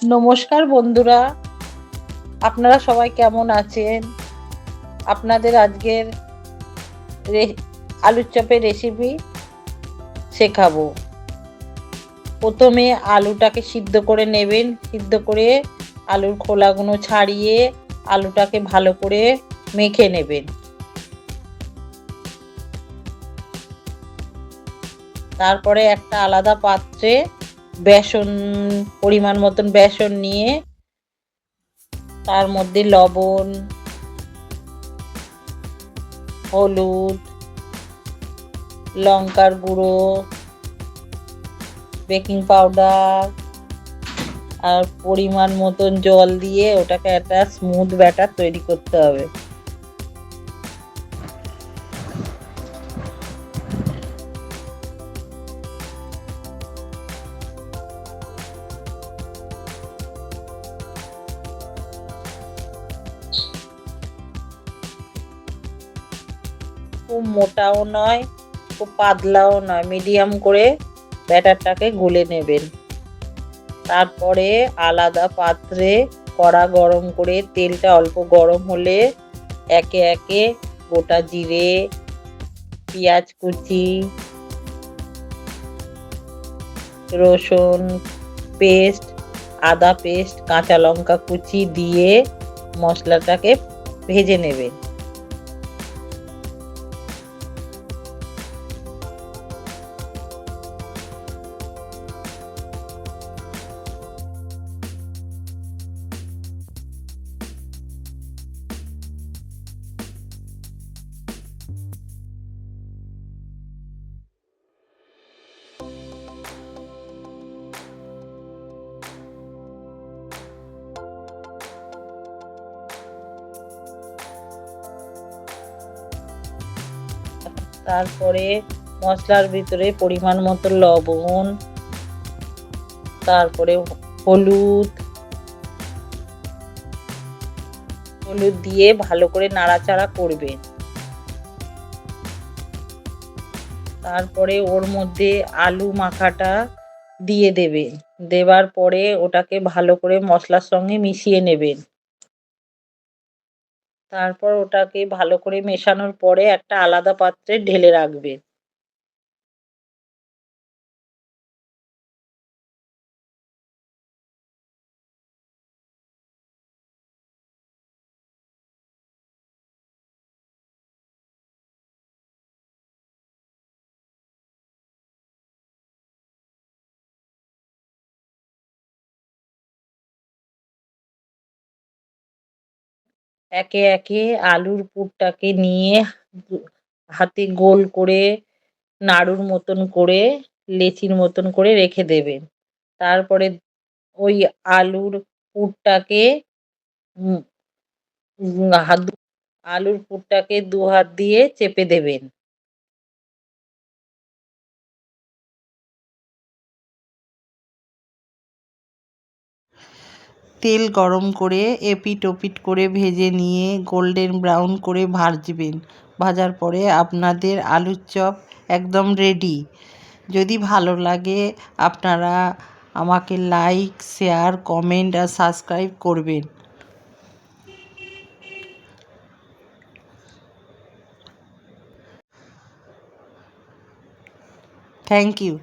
নমস্কার বন্ধুরা, আপনারা সবাই কেমন আছেন? আপনাদের আজকের আলুর চপের রেসিপি শেখাবো। প্রথমে আলুটাকে সিদ্ধ করে নেবেন। সিদ্ধ করে আলুর খোলাগুলো ছাড়িয়ে আলুটাকে ভালো করে মেখে নেবেন। তারপরে একটা আলাদা পাত্রে বেসন, পরিমাণ মতন বেসন নিয়ে তার মধ্যে লবণ, হলুদ, লঙ্কার গুঁড়ো, বেকিং পাউডার আর পরিমাণ মতন জল দিয়ে ওটাকে একটা স্মুথ ব্যাটার তৈরি করতে হবে। খুব মোটাও নয়, খুব পাতলাও নয়, মিডিয়াম করে ব্যাটারটাকে গুলে নেবেন। তারপরে আলাদা পাত্রে কড়া গরম করে তেলটা অল্প গরম হলে একে একে গোটা জিরে, পেঁয়াজ কুচি, রসুন পেস্ট, আদা পেস্ট, কাঁচা লঙ্কা কুচি দিয়ে মশলাটাকে ভেজে নেবেন। তারপরে মশলার ভিতরে পরিমাণ মতো লবণ, তারপরে হলুদ দিয়ে ভালো করে নাড়াচাড়া করবেন। তারপরে ওর মধ্যে আলু মাখাটা দিয়ে দেবেন। দেওয়ার পরে ওটাকে ভালো করে মশলার সঙ্গে মিশিয়ে নেবেন। তারপর ওটাকে ভালো করে মেশানোর পরে একটা আলাদা পাত্রে ঢেলে রাখবেন। একে একে আলুর পুরটাকে নিয়ে হাতে গোল করে নাড়ুর মতন করে লেচির মতন করে রেখে দেবেন। তারপরে ওই আলুর পুরটাকে আলুর পুরটাকে দু হাত দিয়ে চেপে দেবেন। তেল গরম করে এপিট ওপিট করে ভেজে নিয়ে গোল্ডেন ব্রাউন করে ভাজবেন। ভাজার পরে আপনাদের আলুর চপ একদম রেডি। যদি ভালো লাগে আপনারা আমাকে লাইক, শেয়ার, কমেন্ট আর সাবস্ক্রাইব করবেন। Thank you.